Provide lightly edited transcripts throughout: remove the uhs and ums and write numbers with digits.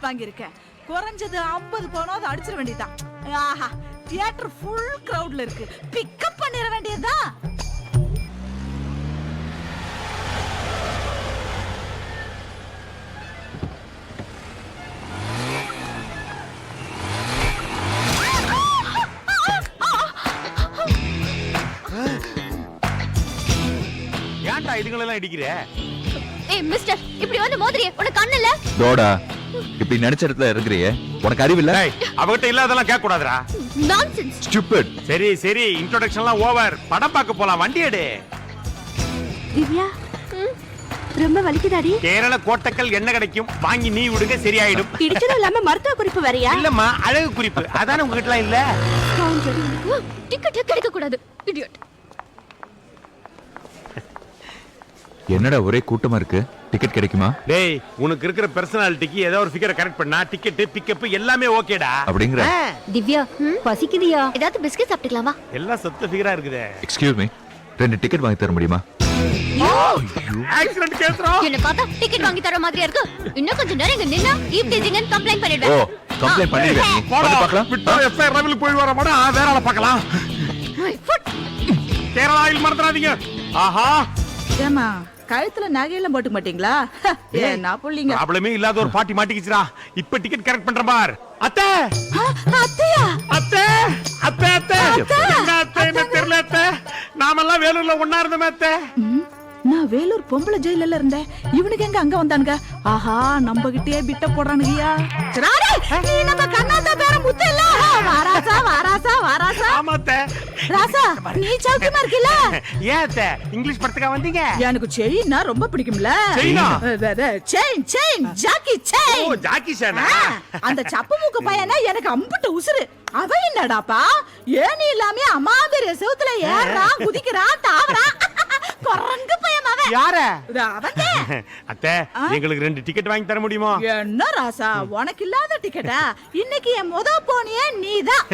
வாங்கியிருக்கேன். குறைஞ்சது 50 பவுனாவது அடிச்சிட வேண்டியதுதான். ஆஹா, தியேட்டர் ஃபுல் கிரவுட்ல இருக்கு. பிக்கப் பண்ணிட வேண்டியதுதான். ஏன்டா இதுங்களெல்லாம் இடிக்கிற? ஏய் மிஸ்டர், இப்படி வந்து மோதிரியே, உனக்கு கண்ணு இல்ல? டோடா, இப்படி நினைச்ச இடத்துல இருக்கிறியே, உனக்கு அறிவு இல்ல? அவகிட்ட இல்லாதெல்லாம் கேட்க கூடாதுடா. நான்சென்ஸ். ஸ்டூபிட். சரி சரி, இன்ட்ரோடக்ஷன்லாம் ஓவர். படம் பார்க்க போலாம், வண்டி எடு. திவ்யா, ரொம்ப வலிக்குதாடி? கேரள கோட்டக்கல் என்ன கிடைக்கும், வாங்கி நீ விடுங்க, சரியாயிடும். பிடிச்சதும் இல்லாம மருத்துவ குறிப்பு வரையா? இல்லம்மா, அழகு குறிப்பு. அதானே உங்ககிட்டலாம் இல்ல. டிக்கெட் கிடைக்க கூடாது. இடியட். என்னடா ஒரே கூட்டமா இருக்கு, டிக்கெட் கிடைக்குமா? டேய், உனக்கு இருக்கிற பர்சனாலிட்டிக்கு ஏதோ ஒரு ஃபிகரை கரெக்ட் பண்ணா டிக்கெட் பிக்கப் எல்லாமே ஓகேடா. அப்படிங்கற? திவ்யா, பசிக்குதியா? ஏதாவது பிஸ்கட் சாப்பிட்டுக்கலாமா? எல்லாம் சொத்த ஃபிகரா இருக்குதே. எக்ஸ்கியூஸ் மீ, 2 டிக்கெட் வாங்கி தர முடியுமா? ஆக்சிடென்ட் கேஸ்ரா. என்ன பார்த்தா டிக்கெட் வாங்கி தர மாதிரியா இருக்கு. இன்னும் கொஞ்சம் நேரம் இங்க நின்னா ஈவ் டீசிங்னு கம்ப்ளைன்ட் ஓ, பண்ணிடுவேன். கம்ப்ளைன்ட் பண்ணிடுவேன். நீ வந்து பார்க்கலாம். விட்டா எஃப்ஐஆர் லெவலுக்கு போய் வர மாட்டா, வேற ஆள பார்க்கலாம். கேரளா ஆயில் மறந்துடாதீங்க. ஆஹா, ஏமா கழுத்துல நகையெல்லாம் போட்டுக்க மாட்டீங்களா? என்ன புள்ளிங்க. ப்ராப்ளமே இல்லாத ஒரு பாட்டி மாட்டிக்கிச்சுடா. இப்ப டிக்கெட் கரெக்ட் பண்ற பார். அத்தை, அத்தையா? அத்தை, அத்தை, அத்தை. என்ன அத்தை, என்ன தெரியல அத்தை. நாமெல்லாம் வேலூர்ல ஒண்ணா இருந்தோமே அத்தை. நான் வேலூர் பொம்பளை ஜெயில இருந்தேன். இவனுக்கு எங்க அங்க வந்தானுங்க? ஆஹா, நம்ம கிட்டே பிட்ட போடுறானுங்கய்யா. நீ நம்ம கண்ணாத்தா பேர முத்து இல்ல? வாராசா வாராசா வாராசா. ஆமா அத்தை. ராசா, நீ சௌக்கியமா இருக்கீல? ஏன் அத்தை, இங்கிலீஷ் படத்துக்கா வந்தீங்க? எனக்கு செயின்னா ரொம்ப பிடிக்கும்ல. செயினா? Chan Chan Jackie Chan. ஓ, ஜாக்கி சானா? அந்த சப்பு மூக்கு பையனா எனக்கு அம்புட்டு உசுரு. அவ என்னடாப்பா, ஏனி இல்லாம அம்மாதிரி செவுத்துல ஏறான் குதிக்கிறான் தாவறான். குரங்கு பையன் அவன். யார? அவன்தே. அத்தை, எங்களுக்கு 2 டிக்கெட் வாங்கி தர முடியுமா? என்ன ராசா, உனக்கு இல்லாத டிக்கெட்டா? இன்னைக்கு என் முத போனியே நீதான்.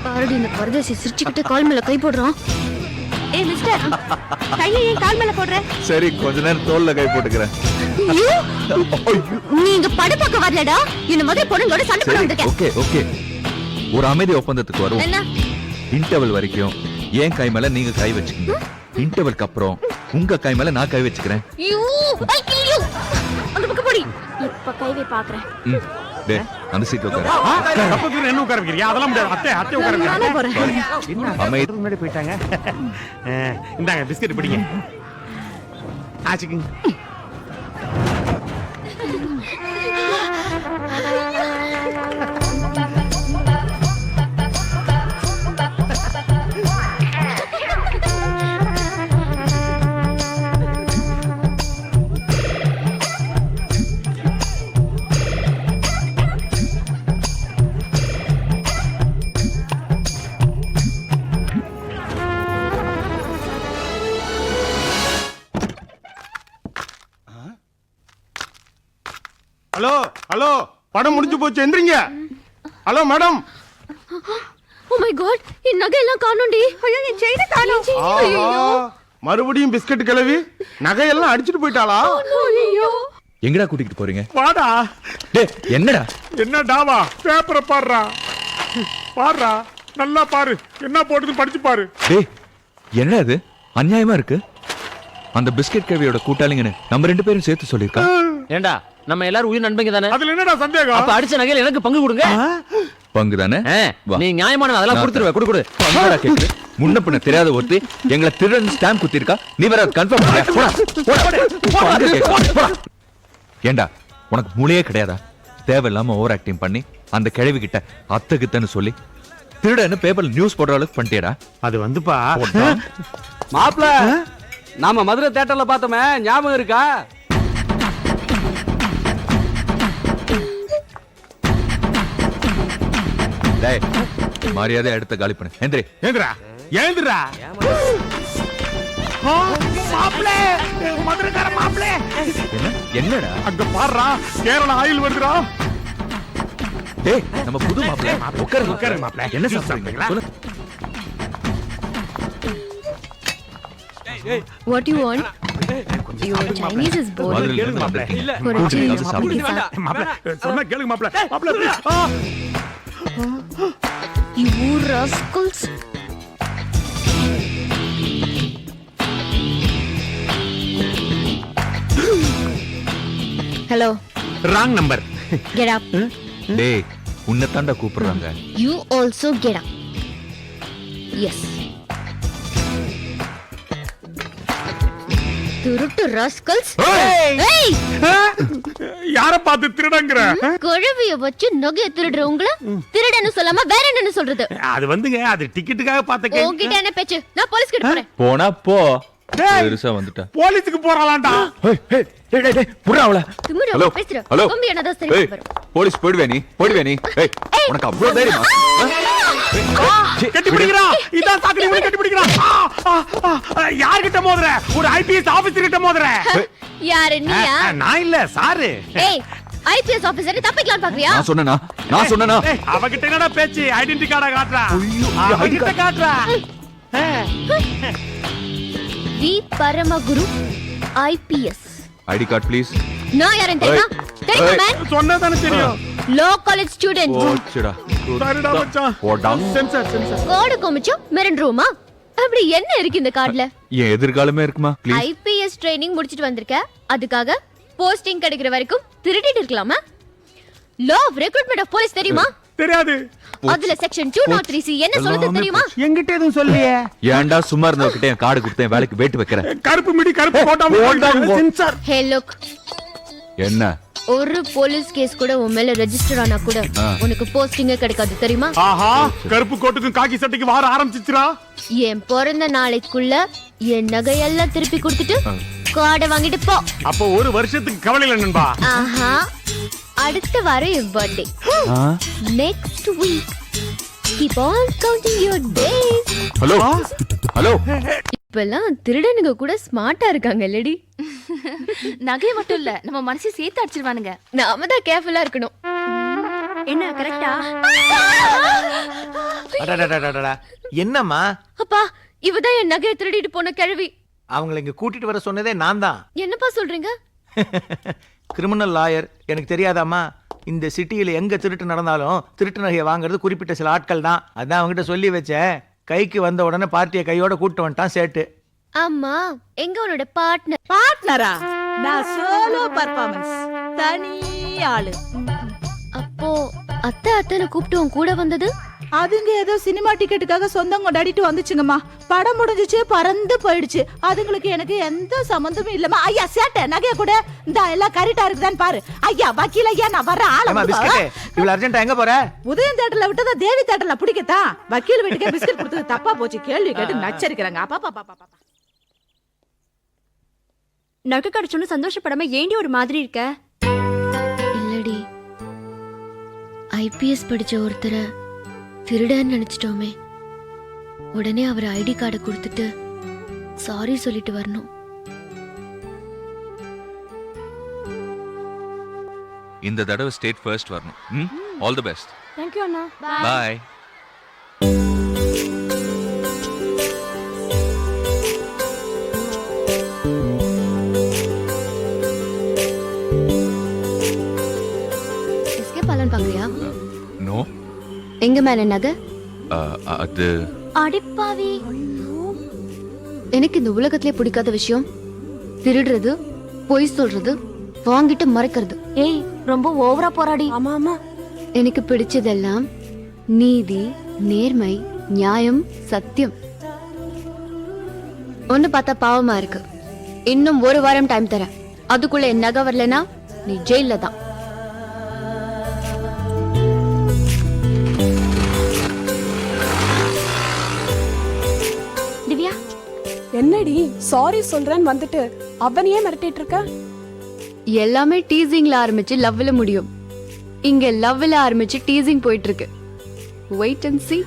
பாருடி, இந்த பரதேசி சிரிச்சுக்கிட்டு கால் மேல கை போடுறான். ஏய் மிஸ்டர், கையை ஏன் கால் மேல போடுற? சரி, கொஞ்ச நேரம் தோல்ல கை போட்டுக்கிறேன். நீ இங்க படம் பார்க்க வரலடா, இந்த மாதிரி பொண்ணுங்களோட சண்டை போட வந்திருக்க. ஓகே ஓகே, ஒரு அமைதி ஒப்பந்தத்துக்கு வருவோம். என்ன? இன்டர்வல் வரைக்கும் ஏன் கை மேல நீங்க கை வச்சுக்கீங்க. இன்டர்வல்க்கு அப்புறம் உங்க கை மேல நான் கை வச்சுக்கிறேன். You I kill you. அந்த பக்கம் போடி. இப்ப கைவை பாக்குறேன். டே, அந்த சீட்ல உட்காரு. கப்பத்துல என்ன உட்கார வைக்கிறியா? அதெல்லாம் முடியாது அத்தை, அத்தை உட்கார நானே போறேன். என்ன அமைதி. முன்னாடி போயிட்டாங்க. இந்தாங்க பிஸ்கட் பிடிங்க. ஆச்சுக்குங்க. ஹலோ ஹலோ, படம் முடிஞ்சு போச்சு, எந்திரிங்க. Hello madam. Oh my God, என் நகை எல்லாம் காணோம்டி. ஐயோ, என் செயினை காணோம். ஐயோ, மறுபடியும் பிஸ்கட் கிளவி நகையெல்லாம் அடிச்சிட்டு போயிட்டாளா? ஐயோ. எங்கடா கூட்டிட்டு போறீங்க? வாடா. டே, என்னடா? என்ன டாவா, பேப்பரை பாடுறா. பாடுறா, நல்லா பாரு, என்ன போட்டுது படிச்சு பாரு. டேய், என்னடா இது அநியாயமா இருக்கு? அந்த பிஸ்கட் கேவியோட கூட்டாளிங்கன்னு நம்ம 2 பேரும் சேர்த்து சொல்லிருக்கா. ஏண்டா, நம்ம எல்லாரும் உயிர் நண்பங்க தானே? அதுல என்னடா சந்தேகம்? அப்ப அடிச்ச நகையில எனக்கு பங்கு கொடுங்க. பங்கு தானே? நீ நியாயமான அதெல்லாம் கொடுத்துருவே. குடு குடு. பங்கடா கேக்குது. முன்ன பின்ன தெரியாத ஒருத்தி எங்களை திருடன் ஸ்டாம்ப் குத்திருக்கா. நீ வேற கன்ஃபார்ம் பண்ணியா? போடா. ஏண்டா, உனக்கு மூளையே கிடையாதா? தேவையில்லாம ஓவர் ஆக்டிங் பண்ணி அந்த கிழவி கிட்ட அத்தை கிட்டன்னு சொல்லி திருடன்னு பேப்பர்ல நியூஸ் போடுற அளவுக்கு பண்ணிட்டியடா. அது வந்துப்பா மாப்ள நாம மதுரை தியேட்டர்ல பார்த்தோமே ஞாபகம் இருக்கா? டேய் மரியாதை எடுத்து காலி பண்ணு. எந்திரி. ஏந்திரா ஏந்திரா மாப்பிளே மதுரைக்கார மாப்பிளே என்னடா அங்க பாடுறா கேரளா ஆயில் வருதுடா. டேய் நம்ம புது மாப்பிள்ளை. உட்காருங்க உட்காருங்க மாப்பிள. என்ன ஜூஸ் சாப்பிடுறீங்களா? What you want? Your Chinese is boring. மதுரையில கேளுங்க இருந்து மாப்பிள. வந்திருக்கீங்க. ஒரு கூட்டிட்டு change, வந்து சாப்பிடுங்க. please. மாப்பிள சொன்னா கேளுங்க மாப்பிள. மாப்பிள You rascals. Hello. Wrong number. Get up. டேய் உன்னை தாண்டா கூப்பிடுறாங்க. You also get up. Yes. திருட்டு rascals. Hey! யார பார்த்து திருடங்கற? குழவிய வச்சு நகைய திருடுற உங்கள திருடன்னு சொல்லாம வேற என்னன்னு சொல்றது? அது வந்துங்க அது டிக்கெட்டுக்காக பார்த்த உன்கிட்ட என்ன பேச்சு? நான் போலீஸ் கிட்ட போறேன். போனா போ. டேய். பெருசா வந்துட்டா. போலீஸ்க்கு போறாளாம்டா. புறா அவள. திமிரா ஹலோ பேசுற. ஹலோ கம்பி என்னதான் சரி ஏய், வரும். போலீஸ் போயிடுவே நீ ஏய் உனக்கு அவ்வளவு தைரியமா? கட்டி பிடிக்கிறா. இதான் சாக்கடி இவனை கட்டி பிடிக்கிறா. யார்கிட்ட மோதுற? ஒரு ஐபிஎஸ் ஆபீசர் கிட்ட மோதுற. யாரு நீயா? நான் இல்ல சாரு. ஏய் ஐபிஎஸ் ஆபீசர் தப்பிக்கலாம் பாக்குறியா? நான் சொன்னேனா அவகிட்ட என்னடா பேச்சு? ஐடென்டி கார்டா காட்றா. அவகிட்ட காட்றா. V Paramaguru IPS. ID card please. நான் யாரேன் தெரியுமா? தெரியுமா மேன்? சொன்னதானே தெரியும். Law college student. போச்சுடா. சரிடா மச்சான். போடா. சென்சார். கோடு கோமிச்சோ மிரண்டுருமா? அப்படி என்ன இருக்கு இந்த கார்டுல? என் எதிர்காலமே இருக்குமா ப்ளீஸ்? ஐபிஎஸ் ட்ரைனிங் முடிச்சிட்டு வந்திருக்க. அதுக்காக போஸ்டிங் கிடைக்கிற வரைக்கும் திருடிட்டு இருக்கலாமா? Law of recruitment of police தெரியுமா? தெரியாது. அதுல செக்ஷன் 203C என்ன சொல்லுது தெரியுமா? என்கிட்ட எதுவும் சொல்லியே. ஏன்டா சும்மா இருந்தவகிட்ட என் கார்டு கொடுத்தேன் வேலைக்கு வேட்டு வைக்கிறேன். கருப்பு மிடி கருப்பு கோட்டா சென்சார். ஹே லுக். என்ன ஒரு போலீஸ் கேஸ் கூட உன் மேல ரெஜிஸ்டர் ஆனா கூட உனக்கு போஸ்டிங்கே கிடைக்காது தெரியுமா? ஆஹா கருப்பு கோட்டுக்கும் காக்கி சட்டைக்கு வார ஆரம்பிச்சிச்சுடா. என் பிறந்த நாளைக்குள்ள என் நகையெல்லாம் திருப்பி கொடுத்துட்டு கார்டை வாங்கிட்டு போ. அப்போ ஒரு வருஷத்துக்கு கவலை இல்ல நண்பா. ஆஹா அடுத்த வாரம் என் birthday. Next week. Keep on counting your days. Hello இப்பெல்லாம் திருடனுங்க கூட ஸ்மார்ட்டா இருக்காங்க இல்லடி? நகை மட்டும் இல்ல நம்ம மனசை சேர்த்து அடிச்சிருவானுங்க. நாம தான் கேர்ஃபுல்லா இருக்கணும். என்ன கரெக்டா? என்னம்மா அப்பா இவதான் என் நகையை திருடிட்டு போன கிழவி. அவங்களை இங்க கூட்டிட்டு வர சொன்னதே நான் தான். என்னப்பா சொல்றீங்க? Criminal lawyer. எனக்கு தெரியாதாம்மா? இந்த சிட்டியில எங்க திருட்டு நடந்தாலும் திருட்டு நகையை வாங்குறது குறிப்பிட்ட சில ஆட்கள் தான். அதான் அவங்ககிட்ட சொல்லி வச்சேன். கைக்கு வந்த உடனே பார்ட்டியை கையோட கூட்டு வந்துட்டான் சேட்டு. ஆமா எங்க உன்னோட பார்ட்னர்? பார்ட்னரா? நான் சோலோ பெர்ஃபார்மன்ஸ். தனி ஆளு. அப்போ அத்தை அத்தனை கூப்பிட்டு உன் கூட வந்தது? அதுங்க ஏதோ சினிமா டிக்கெட்டுக்காக சொந்தம் கொண்டாடிட்டு வந்துச்சுங்கம்மா. படம் முடிஞ்சிச்சு பறந்து போயிடுச்சு. அதுங்களுக்கு எனக்கு எந்த சம்பந்தமும் இல்லம்மா. ஐயா சேட்டை நகைய கூட இந்த எல்லாம் கரெக்டா இருக்குதான்னு பாரு. ஐயா வக்கீல் ஐயா நான் வர ஏம்மா பிஸ்கட், இவ்வளவு அர்ஜென்ட்டா எங்க போற? உதயம் தேட்டர்ல விட்டதா தேவி தேட்டர்ல பிடிக்கத்தான். வக்கீல் வீட்டுக்கே பிஸ்கட் கொடுத்தது தப்பா போச்சு. கேள்வி கேட்டு நச்சரிக்கிறாங்க. அப்பா நகை கிடைச்சோன்னு சந்தோஷப்படாம ஏண்டி ஒரு மாதிரி இருக்க? இல்லடி ஐபிஎஸ் படிச்ச ஒருத்தரை திருடன்னு நினைச்சிட்டோமே. உடனே அவர் ஐடி கார்டை கொடுத்துட்டு சாரி சொல்லிட்டு வரணும். இந்த தடவை ஸ்டேட் ஃபர்ஸ்ட் வரணும். All the best. Thank you அண்ணா. பை. எஸ்கேப் ஆகலான்னு பாக்குறியா? நோ எங்க மேல நகை? அது அடிப்பாவி. எனக்கு இந்த உலகத்திலே பிடிக்காத விஷயம் திருடுறது, பொய் சொல்றது, வாங்கிட்டு மறைக்கிறது. ஏய் ரொம்ப ஓவரா போராடி. ஆமா எனக்கு பிடிச்சதெல்லாம் நீதி, நேர்மை, நியாயம், சத்தியம். ஒன்னு பார்த்தா பாவமா இருக்கு. இன்னும் ஒரு வாரம் டைம் தரேன். அதுக்குள்ள என் நகை வரலனா நீ ஜெயில தான். என்னடி சாரி சொல்றேன்னு வந்துட்டு அவனையே மிரட்டிட்டு இருக்க? எல்லாமே டீசிங்ல ஆரம்பிச்சு லவ்ல முடியும். இங்க லவ்ல ஆரம்பிச்சு டீசிங் போயிட்டு இருக்கு. Wait and see.